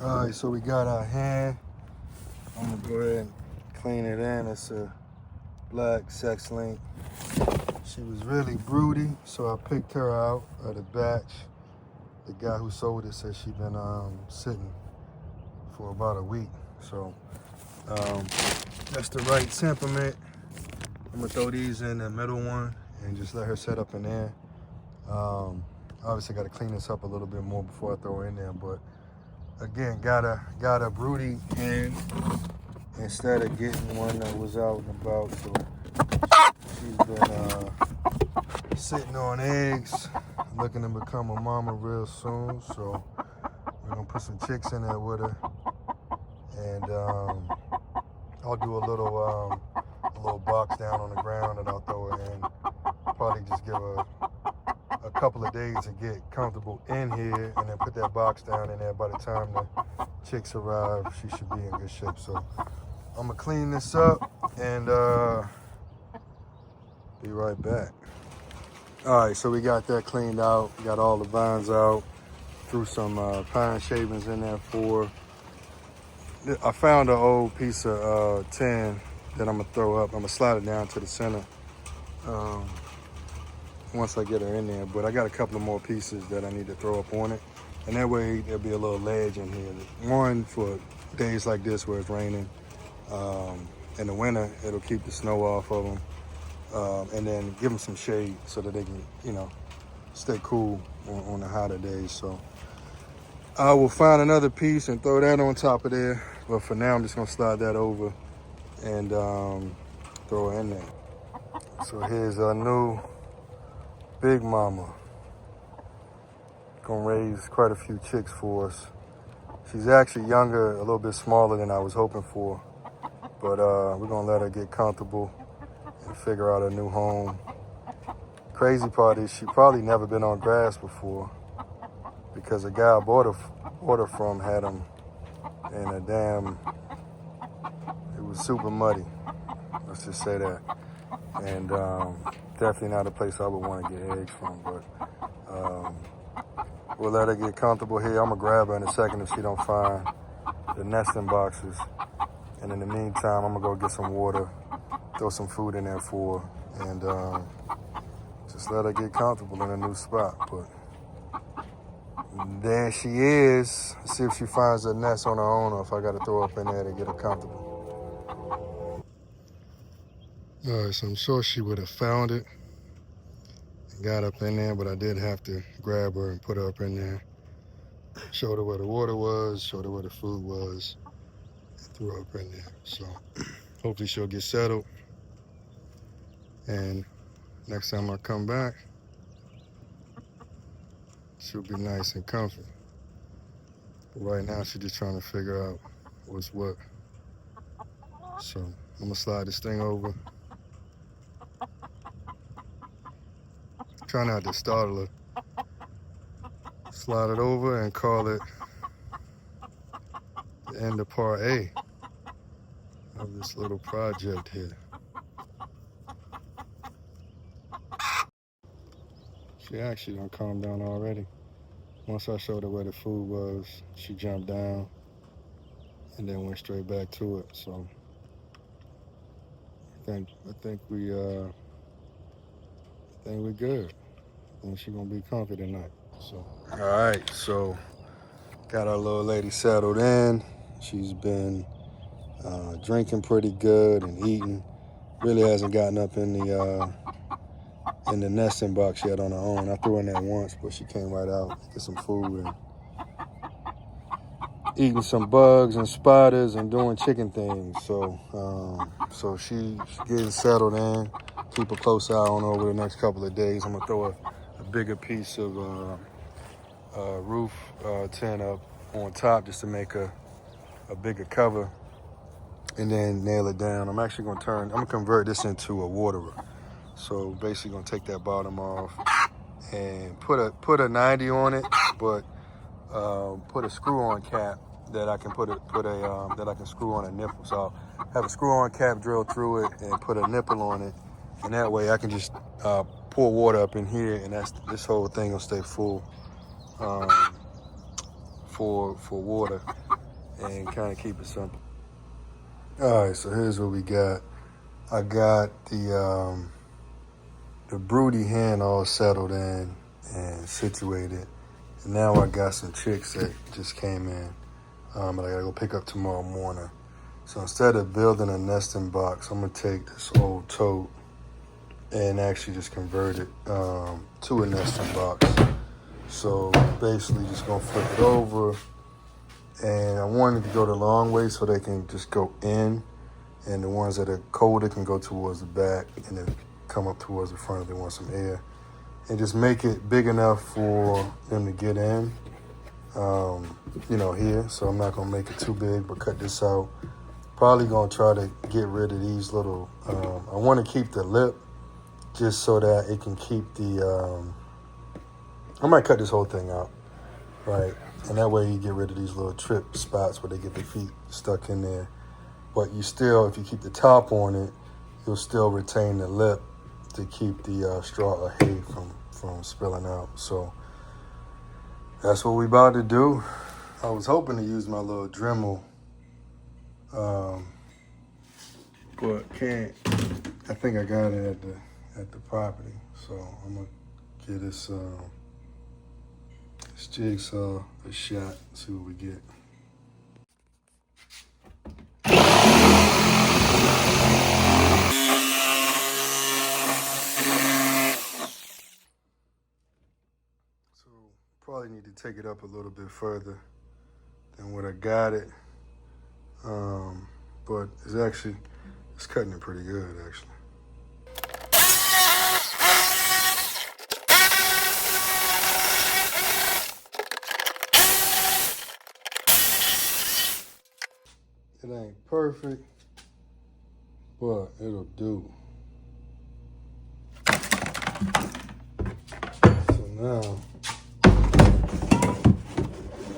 All right, so we got our hen. I'm gonna go ahead and clean it in. It's a black sex link. She was really broody, so I picked her out of the batch. The guy who sold it said she'd been sitting for about a week. So that's the right temperament. I'm gonna throw these in the middle one and just let her set up in there. Obviously gotta clean this up a little bit more before I throw her in there, but again, got a Broody Hen instead of getting one that was out and about. So she's been sitting on eggs, looking to become a mama real soon. So we're gonna put some chicks in there with her, and I'll do a little box down on the ground that I'll throw her in. Probably just give her a couple of days to get comfortable in here, and then put that box down in there. By the time the chicks arrive, she should be in good shape. So I'm gonna clean this up and be right back. All right, so we got that cleaned out, got all the vines out, threw some pine shavings in there for. I found an old piece of tin that I'm gonna throw up. I'm gonna slide it down to the center once I get her in there, but I got a couple of more pieces that I need to throw up on it, and that way there'll be a little ledge in here. One, for days like this where it's raining. In the winter, it'll keep the snow off of them, and then give them some shade so that they can, stay cool on the hotter days. So I will find another piece and throw that on top of there, but for now I'm just gonna slide that over and throw her in there. So here's our new big mama. Gonna raise quite a few chicks for us. She's actually younger, a little bit smaller than I was hoping for, but we're gonna let her get comfortable and figure out a new home. Crazy part is she probably never been on grass before, because the guy I bought her from had him in a it was super muddy, let's just say that. And definitely not a place I would want to get eggs from, but we'll let her get comfortable here. I'm gonna grab her in a second if she don't find the nesting boxes. And in the meantime, I'm gonna go get some water, throw some food in there for her, and just let her get comfortable in a new spot. But there she is. Let's see if she finds a nest on her own, or if I gotta throw her up in there to get her comfortable. All right, so I'm sure she would have found it and got up in there, but I did have to grab her and put her up in there. Showed her where the water was, showed her where the food was, and threw her up in there. So hopefully she'll get settled, and next time I come back, she'll be nice and comfy. But right now, she's just trying to figure out what's what. So I'm gonna slide this thing over. Try not to startle her. Slide it over and call it the end of part A of this little project here. She actually done calmed down already. Once I showed her where the food was, she jumped down and then went straight back to it. So I think we're good. I think she's gonna be comfy tonight. So all right, so got our little lady settled in. She's been drinking pretty good and eating. Really hasn't gotten up in the nesting box yet on her own. I threw her in there once, but she came right out, get some food, and eating some bugs and spiders and doing chicken things. So so she's getting settled in. Keep a close eye on her over the next couple of days. I'm gonna throw a bigger piece of roof tin up on top just to make a bigger cover, and then nail it down. I'm actually gonna convert this into a waterer. So basically gonna take that bottom off and put a 90 on it, but put a screw-on cap that I can that I can screw on a nipple. So I'll have a screw-on cap drilled through it and put a nipple on it, and that way I can just pour water up in here, and this whole thing will stay full for water and kind of keep it simple. All right, so here's what we got. I got the Broody Hen all settled in and situated. And now I got some chicks that just came in that I gotta go pick up tomorrow morning. So instead of building a nesting box, I'm gonna take this old tote and actually just convert it to a nesting box. So basically just gonna flip it over, and I wanted to go the long way so they can just go in, and the ones that are colder can go towards the back and then come up towards the front if they want some air. And just make it big enough for them to get in, here. So I'm not gonna make it too big, but cut this out. Probably gonna try to get rid of these little, I wanna keep the lip just so that it can keep the, I might cut this whole thing out, right? And that way you get rid of these little trip spots where they get their feet stuck in there. But you still, if you keep the top on it, you'll still retain the lip to keep the straw or hay from spilling out. So that's what we about to do. I was hoping to use my little Dremel, but can't. I think I got it at the property. So I'm gonna get this jigsaw a shot, see what we get. So probably need to take it up a little bit further than what I got it. But it's cutting it pretty good actually. It ain't perfect, but it'll do. So now,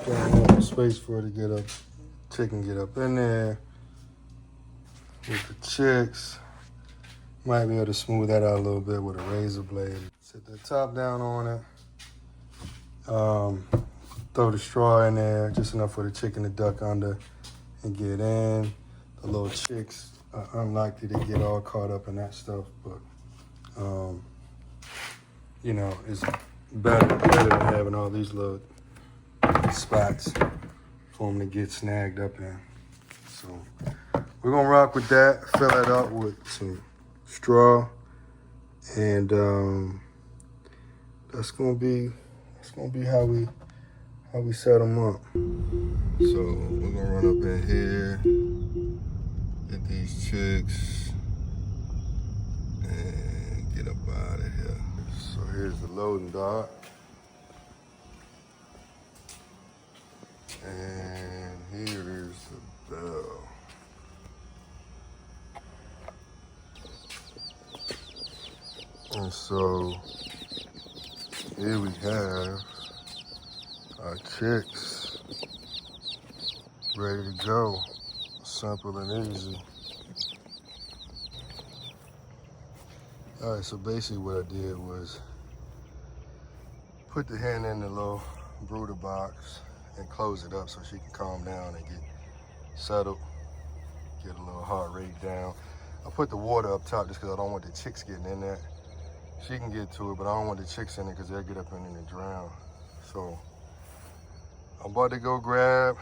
got enough space for it to get up, chicken get up in there with the chicks. Might be able to smooth that out a little bit with a razor blade. Set the top down on it. Throw the straw in there, just enough for the chicken to duck under and get in. The little chicks are unlikely to get all caught up in that stuff, but it's better than having all these little spots for them to get snagged up in. So we're gonna rock with that, fill it up with some straw, and that's gonna be how we set them up. So we're gonna run up in here, get these chicks, and get up out of here. So here's the loading dock. And here is the bell. And so here we have our chicks ready to go. Simple and easy. All right, so basically what I did was put the hen in the little brooder box and close it up so she can calm down and get settled, get a little heart rate down. I put the water up top just because I don't want the chicks getting in there. She can get to it, but I don't want the chicks in it because they'll get up in it and drown. So I'm about to go grab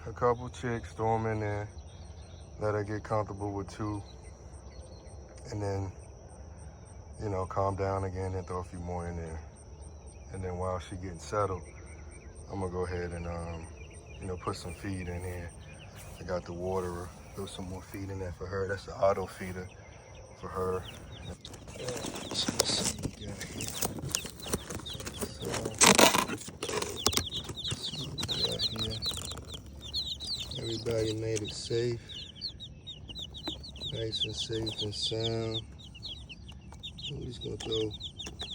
a couple chicks, throw them in there, let her get comfortable with two, and then, calm down again and throw a few more in there. And then while she's getting settled, I'm gonna go ahead and, put some feed in here. I got the water, throw some more feed in there for her. That's the auto feeder for her. So let's see what we got here. Everybody made it safe, nice and safe and sound. I'm just gonna throw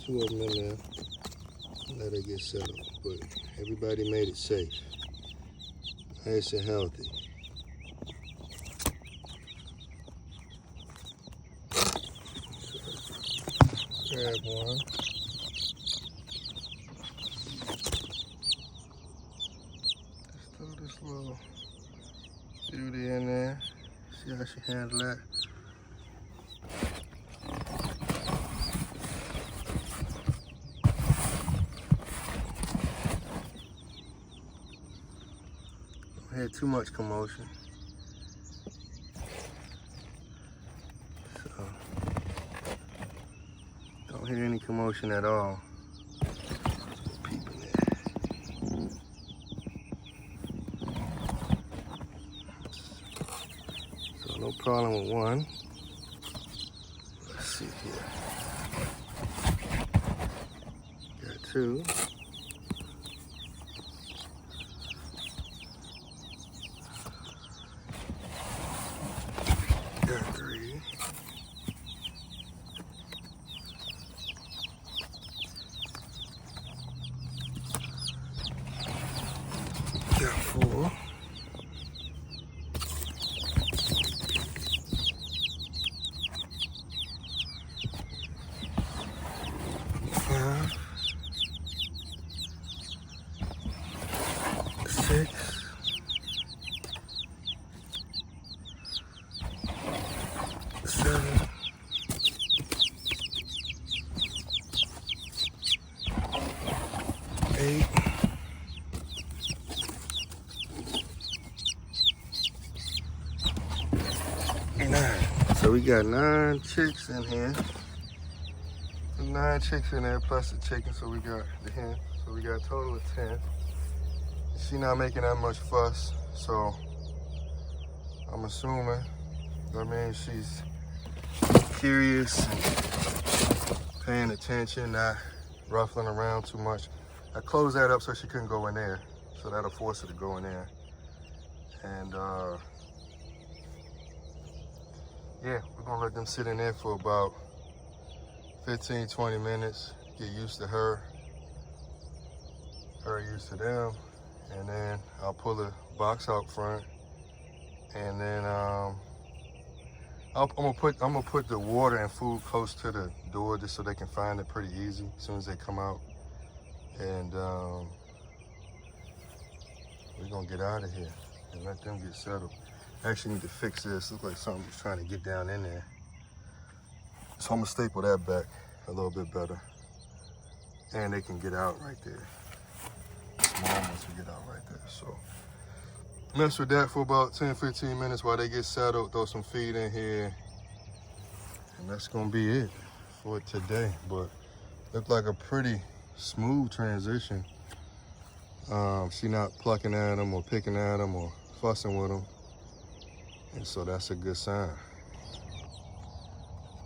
two of them in there and let her get settled. But everybody made it safe, nice and healthy. Grab one. this little beauty in there. See how she handled that. Don't hear too much commotion. So, don't hear any commotion at all. Peeping there. So no problem with one. Let's see here. Got two. Got three. Got four. Five. 6. 7. 8. 9. So we got 9 chicks in here. 9 chicks in there plus the chicken, so we got the hen. So we got a total of 10. She's not making that much fuss, so I'm assuming that means she's curious and paying attention, not ruffling around too much. I closed that up so she couldn't go in there, so that'll force her to go in there. And yeah, we're gonna let them sit in there for about 15-20 minutes, get used to her used to them, and then I'll pull the box out front, and then I'm gonna put the water and food close to the door just so they can find it pretty easy as soon as they come out. And we're gonna get out of here and let them get settled. I actually need to fix this. Looks like something's trying to get down in there. So I'm gonna staple that back a little bit better. And they can get out right there. Small ones will get out right there. So mess with that for about 10-15 minutes while they get settled, throw some feed in here. And that's gonna be it for today. But looked like a pretty smooth transition. She not plucking at them or picking at them or fussing with them. And so that's a good sign.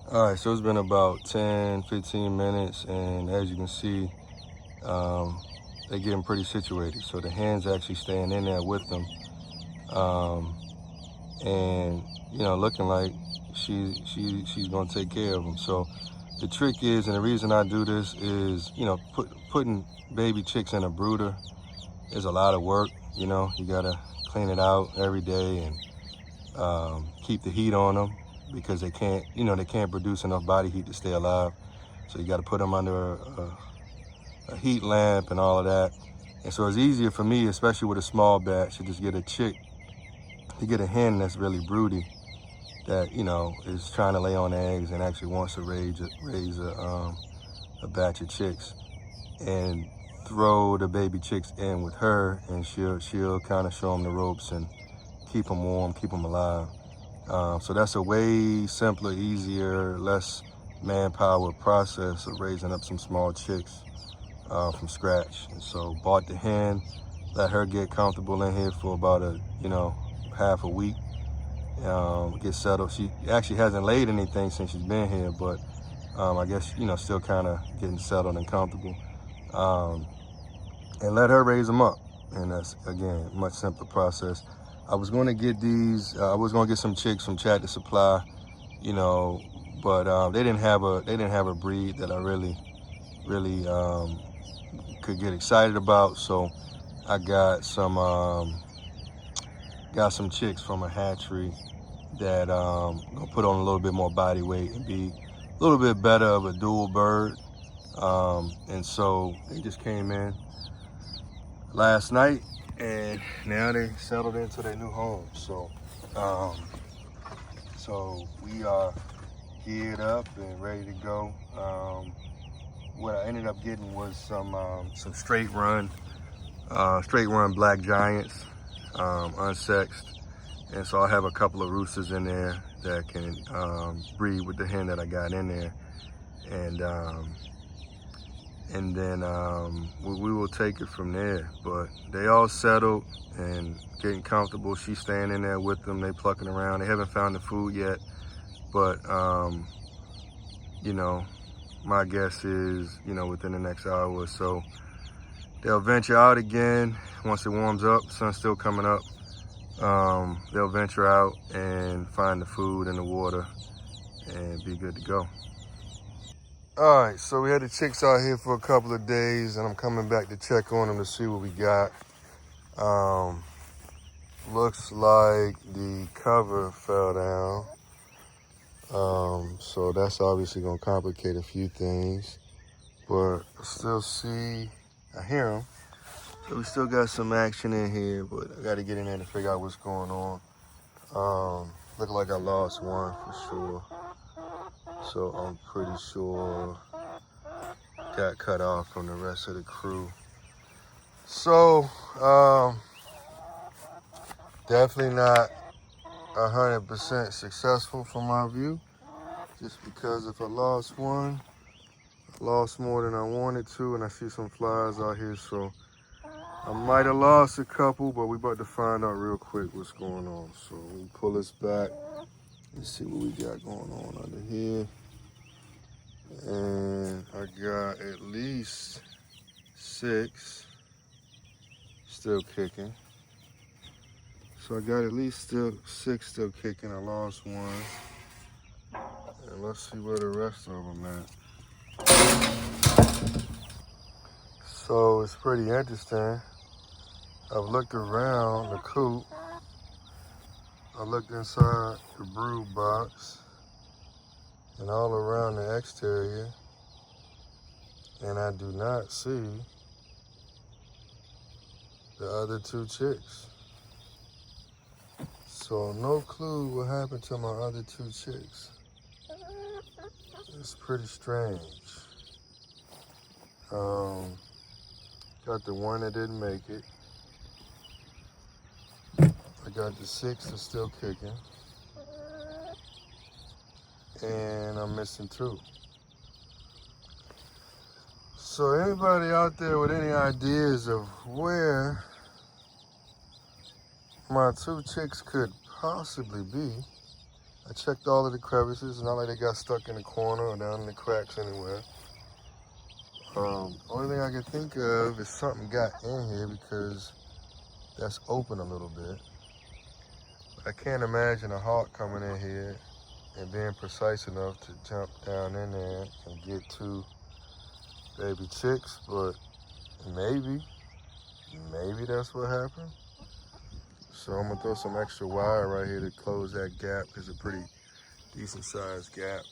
All right, so it's been about 10-15 minutes, and as you can see, they're getting pretty situated. So the hen's actually staying in there with them. And you know, looking like she's gonna take care of them. So the trick is, and the reason I do this is, you know, putting baby chicks in a brooder is a lot of work. You know, you gotta clean it out every day and keep the heat on them because they can't, you know, they can't produce enough body heat to stay alive. So you got to put them under a heat lamp and all of that. And so it's easier for me, especially with a small batch, to just get a chick, to get a hen that's really broody, that, you know, is trying to lay on eggs and actually wants to raise a batch of chicks, and throw the baby chicks in with her, and she'll kind of show them the ropes and keep them warm, keep them alive. So that's a way simpler, easier, less manpower process of raising up some small chicks from scratch. And so bought the hen, let her get comfortable in here for about half a week, get settled. She actually hasn't laid anything since she's been here, but I guess, you know, still kind of getting settled and comfortable. And let her raise them up. And that's, again, much simpler process. I was going to get these, I was going to get some chicks from Tractor Supply, you know, but they didn't have a breed that I really could get excited about. So I got some chicks from a hatchery that gonna put on a little bit more body weight and be a little bit better of a dual bird. And so they just came in last night, And now they settled into their new home. So we are geared up and ready to go. What I ended up getting was some straight run black giants, unsexed. And so I have a couple of roosters in there that can breed with the hen that I got in there. And then we will take it from there. But they all settled and getting comfortable. She's staying in there with them. They plucking around. They haven't found the food yet. But, you know, my guess is, you know, within the next hour or so, they'll venture out again. Once it warms up, sun's still coming up. They'll venture out and find the food and the water and be good to go. All right, so we had the chicks out here for a couple of days, and I'm coming back to check on them to see what we got. Looks like the cover fell down. So that's obviously gonna complicate a few things, but I still I hear them. So we still got some action in here, but I gotta get in there to figure out what's going on. Look like I lost one for sure. So I'm pretty sure got cut off from the rest of the crew. So, definitely not 100% successful from my view, just because if I lost one, I lost more than I wanted to, and I see some flies out here, so I might have lost a couple, but we about to find out real quick what's going on. So we pull this back and see what we got going on under here. And I got at least 6 still kicking. So I got at least 6 still kicking. I lost one. And let's see where the rest of them at. So it's pretty interesting. I've looked around the coop. I looked inside the brood box and all around the exterior, and I do not see the other 2 chicks. So no clue what happened to my other 2 chicks. It's pretty strange. Got the one that didn't make it. I got the 6 that's still kicking. And I'm missing 2. So anybody out there with any ideas of where my 2 chicks could possibly be? I checked all of the crevices, not like they got stuck in the corner or down in the cracks anywhere. Only thing I can think of is something got in here because that's open a little bit. I can't imagine a hawk coming in here and being precise enough to jump down in there and get 2 baby chicks, but maybe that's what happened. So I'm gonna throw some extra wire right here to close that gap. There's a pretty decent sized gap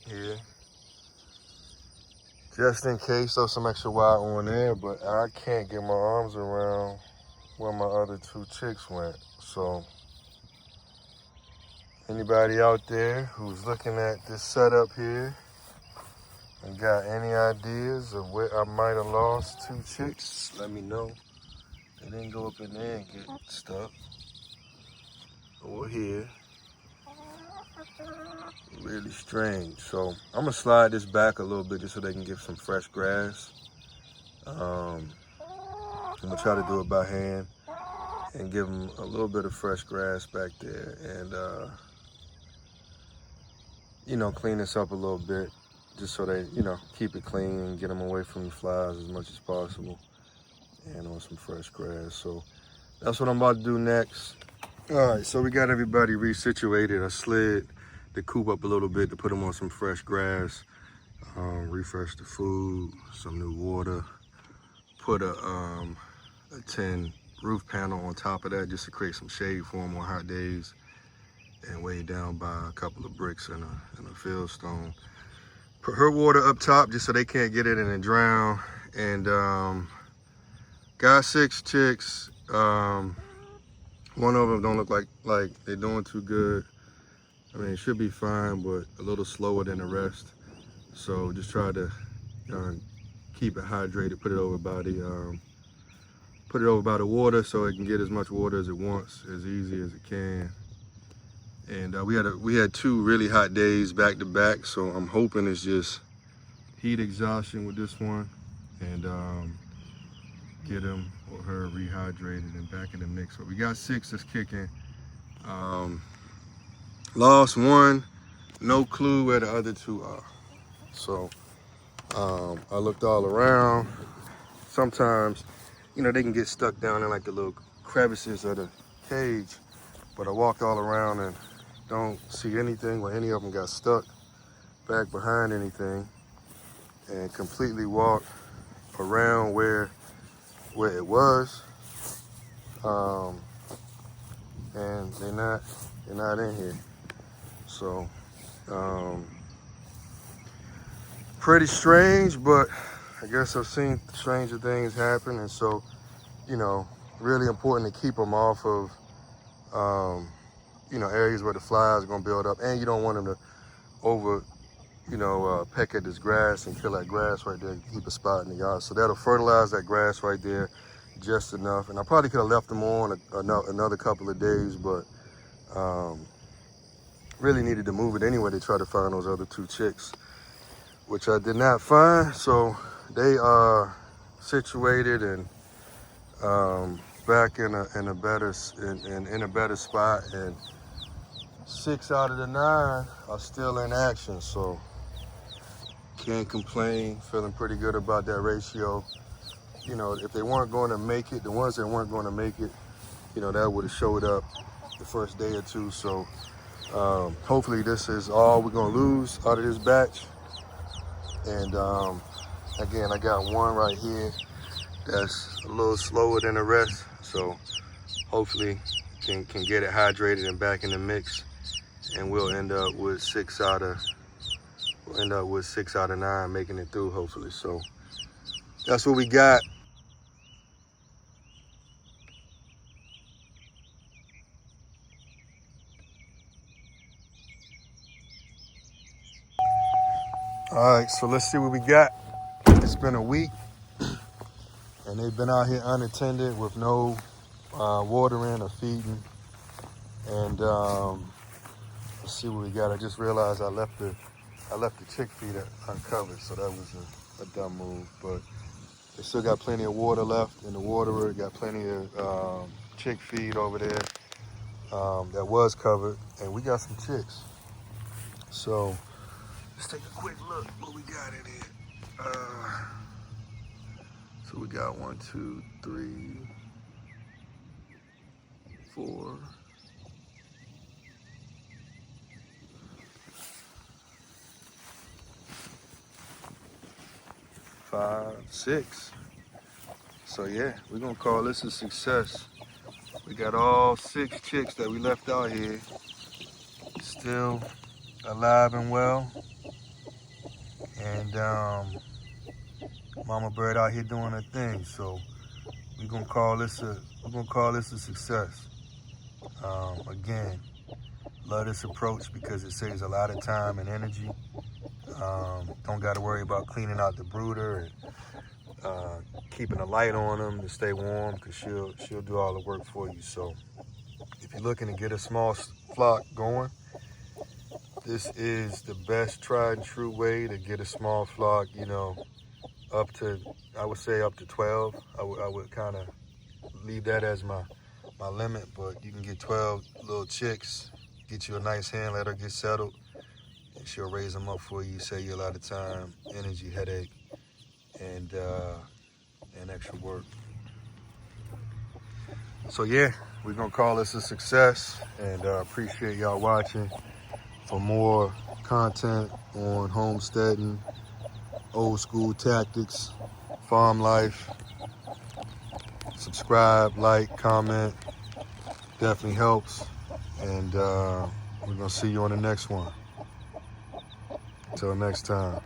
here. Just in case, throw some extra wire on there, but I can't get my arms around where my other 2 chicks went. So anybody out there who's looking at this setup here and got any ideas of where I might have lost 2 chicks, let me know. They didn't go up in there and get stuck. Or here. Really strange. So I'm gonna slide this back a little bit just so they can get some fresh grass. I'm gonna try to do it by hand and give them a little bit of fresh grass back there, and you know, clean this up a little bit just so they, you know, keep it clean and get them away from the flies as much as possible, and on some fresh grass. So that's what I'm about to do next. All right, so we got everybody resituated. I slid the coop up a little bit to put them on some fresh grass, refresh the food, some new water, put a tin roof panel on top of that just to create some shade for them on hot days, and weighed down by a couple of bricks and a fieldstone. Put her water up top just so they can't get it and then drown, and Got 6 chicks. One of them don't look like they're doing too good. I mean, it should be fine, but a little slower than the rest. So just try to keep it hydrated. Put it over by the water so it can get as much water as it wants, as easy as it can. And we had 2 really hot days back to back, so I'm hoping it's just heat exhaustion with this one, and get him or her rehydrated and back in the mix. But we got 6 that's kicking. Lost 1, no clue where the other 2 are. So I looked all around. Sometimes, you know, they can get stuck down in like the little crevices of the cage, but I walked all around and don't see anything where any of them got stuck back behind anything, and completely walked around where it was, and they're not in here. So pretty strange, but I guess I've seen stranger things happen, and so, you know, really important to keep them off of you know, areas where the flies are gonna build up, and you don't want them to peck at this grass and kill that grass right there, keep a spot in the yard. So that'll fertilize that grass right there just enough. And I probably could have left them on another couple of days, but really needed to move it anyway to try to find those other 2 chicks, which I did not find. So they are situated and back in a better spot, and 6 out of the 9 are still in action. So can't complain, feeling pretty good about that ratio. You know, if they weren't going to make it, the ones that weren't going to make it, you know, that would have showed up the first day or 2. So hopefully this is all we're gonna lose out of this batch. And again, I got 1 right here that's a little slower than the rest. So hopefully can get it hydrated and back in the mix, and we'll end up with 6 out of 9 making it through, hopefully. So that's what we got. All right, so let's see what we got. It's been a week, and they've been out here unattended with no watering or feeding. And let's see what we got. I just realized I left the chick feeder uncovered, so that was a dumb move. But they still got plenty of water left in the waterer. Got plenty of chick feed over there that was covered, and we got some chicks. So let's take a quick look what we got in here. So we got 1, 2, 3, 4. 5, 6. So yeah, we're gonna call this a success. We got all 6 chicks that we left out here still alive and well, and mama bird out here doing her thing. So we're gonna call this a success. Again, love this approach because it saves a lot of time and energy. Don't got to worry about cleaning out the brooder and keeping a light on them to stay warm, because she'll do all the work for you. So if you're looking to get a small flock going, this is the best tried and true way to get a small flock, you know, up to, I would say up to 12. I would kind of leave that as my limit, but you can get 12 little chicks, get you a nice hen, let her get settled, and she'll raise them up for you, save you a lot of time, energy, headache, and extra work. So yeah, we're gonna call this a success, and appreciate y'all watching. For more content on homesteading, old school tactics, farm life, subscribe, like, comment, definitely helps. And we're gonna see you on the next one. Until next time.